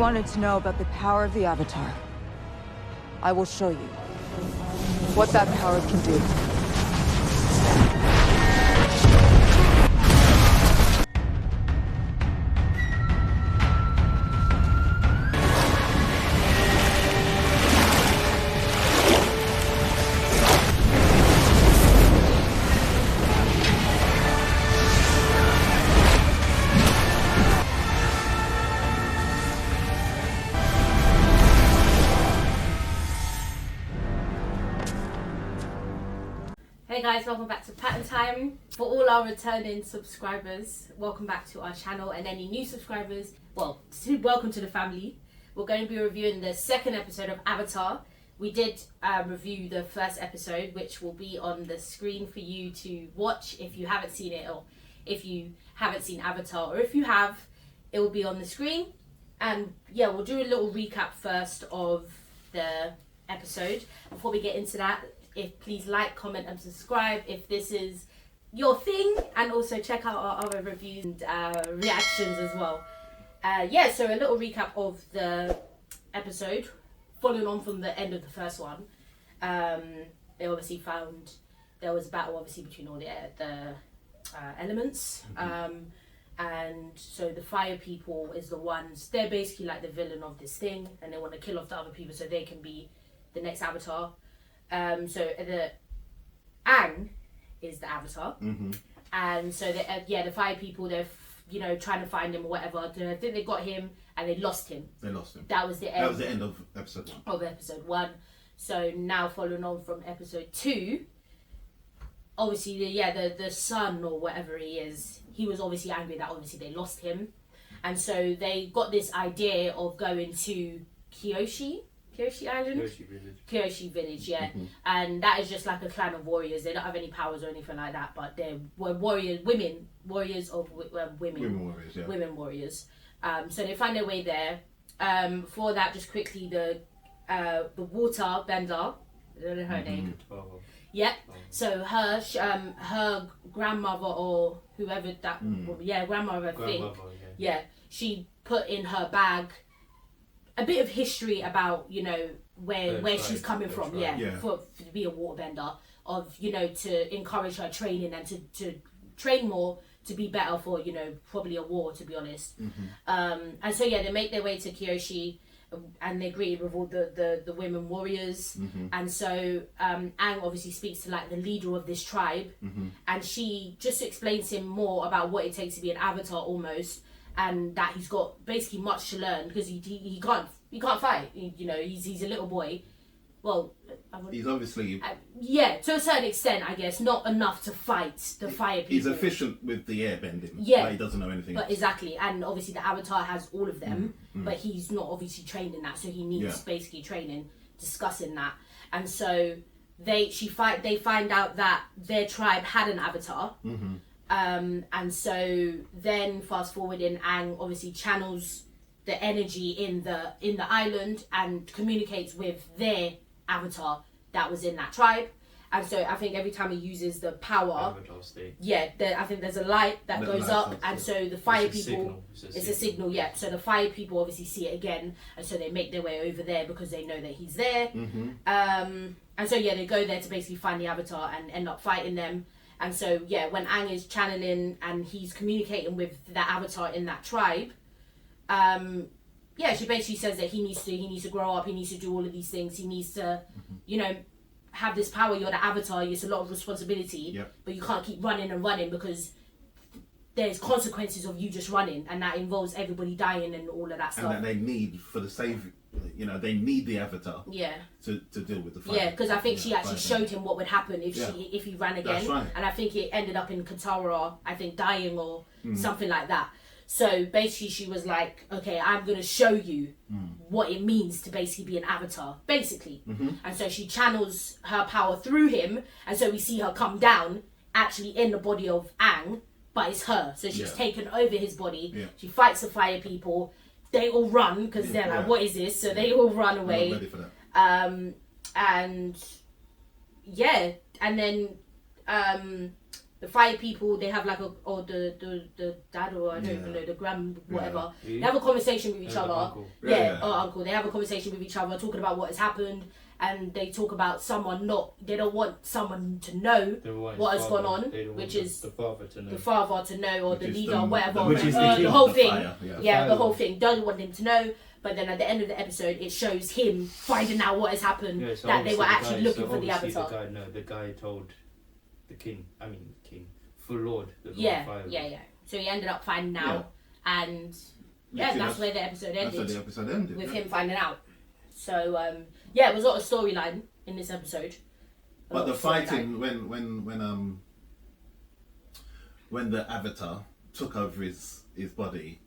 wanted to know about the power of the Avatar. I will show you what that power can do. Hey guys, welcome back to Pattern Time. For all our returning subscribers, welcome back to our channel, and any new subscribers, well, welcome to the family. We're going to be reviewing the second episode of Avatar. We did review the first episode, which will be on the screen for you to watch if you haven't seen it, or if you haven't seen Avatar, or if you have, it will be on the screen. And yeah, we'll do a little recap first of the episode. Before we get into that, please like, comment and subscribe if this is your thing, and also check out our other reviews and reactions as well. So a little recap of the episode, following on from the end of the first one. They obviously found there was a battle obviously between all the elements, and so the fire people is the ones, they're basically like the villain of this thing, and they want to kill off the other people so they can be the next Avatar. So the Aang is the Avatar, and so the fire people, they're trying to find him or whatever. I think they got him and they lost him. That was the end. That was the end of episode 1. Of episode 1. So now following on from episode 2, obviously the son or whatever he was obviously angry that obviously they lost him, and so they got this idea of going to Kyoshi Island? Kyoshi Village, yeah. And that is just like a clan of warriors. They don't have any powers or anything like that, but they're women warriors. Women warriors. So they find their way there. For that, just quickly, the water bender, I don't know her name. Yep. So her grandmother or whoever that grandmother thing. Yeah. She put in her bag a bit of history about where she's coming from, for to be a waterbender, of to encourage her training and to train more to be better for probably a war, to be honest. And so they make their way to Kyoshi, and they're greeted with all the women warriors, and so Aang obviously speaks to like the leader of this tribe, and she just explains to him more about what it takes to be an avatar almost. And that he's got basically much to learn because he can't fight. He's a little boy. Well, he's obviously to a certain extent, I guess, not enough to fight the fire people. He's efficient with the airbending. Yeah, but he doesn't know anything else. Exactly, and obviously the Avatar has all of them, but he's not obviously trained in that, so he needs basically training, discussing that. And so they find out that their tribe had an Avatar. And so then fast forwarding, Aang obviously channels the energy in the island and communicates with their Avatar that was in that tribe. And so I think every time he uses the power, I think there's a light that goes up, and so the fire people, it's a signal, so the fire people obviously see it again, and so they make their way over there because they know that he's there. And so they go there to basically find the Avatar and end up fighting them. And so, when Aang is channeling and he's communicating with the Avatar in that tribe, she basically says that he needs to grow up, he needs to do all of these things, he needs to, have this power. You're the Avatar, it's a lot of responsibility, but you can't keep running and running because there's consequences of you just running, and that involves everybody dying and all of that stuff. And that they need for the save. They need the Avatar. To deal with the fire. Because I think she actually showed him what would happen if he ran again. That's right. And I think it ended up in Katara, I think, dying or something like that. So basically she was like, okay, I'm going to show you what it means to basically be an Avatar, basically. And so she channels her power through him, and so we see her come down actually in the body of Aang, but it's her. So she's taken over his body. She fights the fire people. They all run because they're like, what is this? So they all run away. I'm not ready for that. And then the fire people, they have like or the dad, or I don't even know, the whatever. They have a conversation with each other. Uncle. Or uncle. They have a conversation with each other, talking about what has happened, and they talk about they don't want someone to know what has gone on, which is the father to know, or the leader, or whatever. Which is the whole thing. The whole thing. Doesn't want him to know. But then at the end of the episode, it shows him finding out what has happened, so that they were actually looking for the Avatar. The guy told the king, full lord. The Lord So he ended up finding out, and that's where the episode ended. That's where the episode ended. With him finding out. So it was a lot of storyline in this episode. But the fighting when the Avatar took over his body,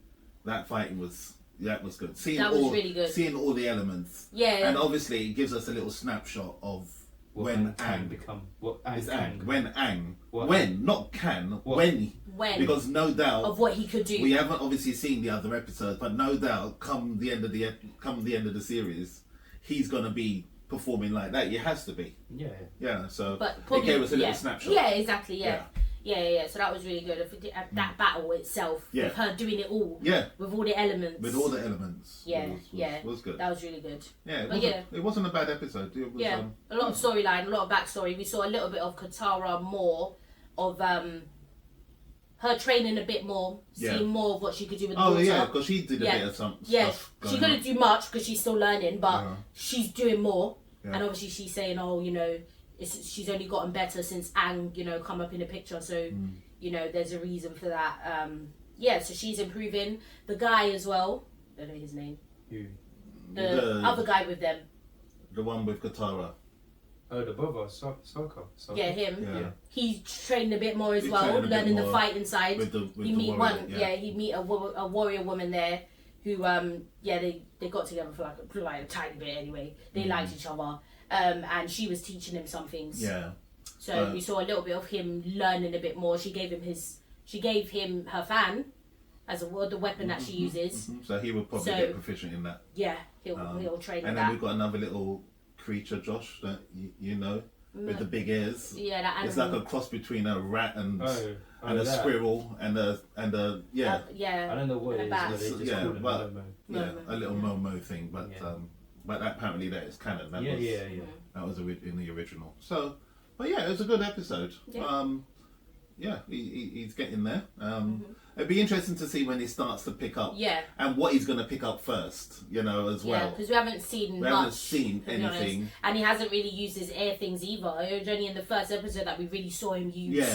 that fighting was good. That was really good. Seeing all the elements. Yeah. And obviously it gives us a little snapshot of when Aang become when because no doubt of what he could do. We haven't obviously seen the other episodes, but no doubt come the end of the series, he's gonna be performing like that. He has to be. Yeah. So but probably, it gave us a little snapshot. Yeah, exactly. Yeah. So that was really good. That battle itself, with her doing it all, with all the elements. Was good. That was really good. It wasn't a bad episode. It was, a lot of storyline, a lot of backstory. We saw a little bit of Katara, more of her training a bit more, seeing more of what she could do with the water. Because she did a bit of some stuff. She couldn't do much because she's still learning, but she's doing more. And obviously she's saying, she's only gotten better since Aang, come up in the picture. So, there's a reason for that. So she's improving. The guy as well, I don't know his name. Who? The other guy with them. The one with Katara. Oh, the brother, Sokka. Yeah, him. Yeah. He's trained a bit more as well, learning the fighting side. He meet a warrior woman there who, they got together for like a tiny bit anyway. They liked each other. And she was teaching him some things. Yeah. So we saw a little bit of him learning a bit more. She gave him her fan as the weapon that she uses. So he would probably get proficient in that. Yeah, he'll train in that. And then we've got another little creature, Josh, that with the big ears. Yeah, that animal. It's like a cross between a rat and a squirrel and a I don't know what it is, but they just call it a little Momo thing, but apparently that is canon. That was in the original. So, but it was a good episode. He's getting there. It'd be interesting to see when he starts to pick up. And what he's going to pick up first, as well. Yeah, because we haven't seen anything. And he hasn't really used his air things either. It was only in the first episode that we really saw him use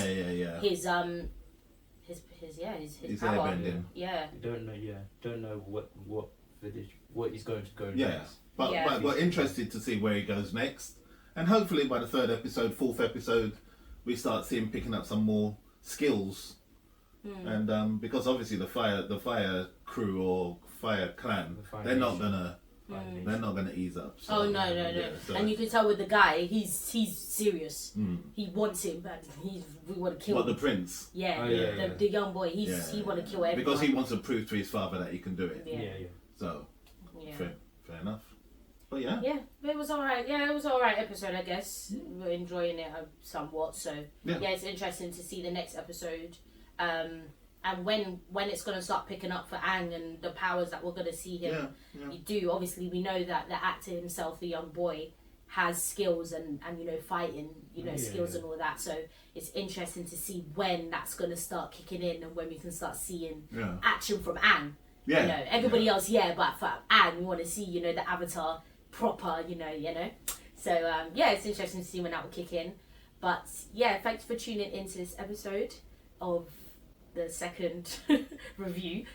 his power. Airbending. Yeah. You don't know what he's going to go next. Yeah. But we're interested to see where he goes next. And hopefully by the third episode, fourth episode, we start seeing picking up some more skills. And because obviously the fire crew or fire clan, they're not gonna ease up. So, no. And you can tell with the guy, he's serious. He wants him, but we want to kill him. What, the prince? The young boy, he want to kill everyone. Because he wants to prove to his father that he can do it. So, fair enough. But it was alright. It was alright episode, I guess. We're enjoying it somewhat. So it's interesting to see the next episode, and when it's going to start picking up for Aang and the powers that we're going to see him. Obviously we know that the actor himself, the young boy, has skills and fighting skills and all that. So it's interesting to see when that's going to start kicking in and when we can start seeing action from Aang. Everybody else, but for Aang, we want to see the Avatar proper, So it's interesting to see when that will kick in. But thanks for tuning into this episode of the second review.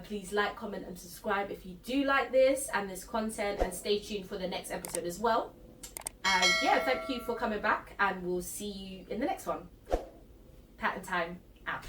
Please like, comment and subscribe if you do like this and this content, and stay tuned for the next episode as well. And thank you for coming back, and we'll see you in the next one. Pattern time out.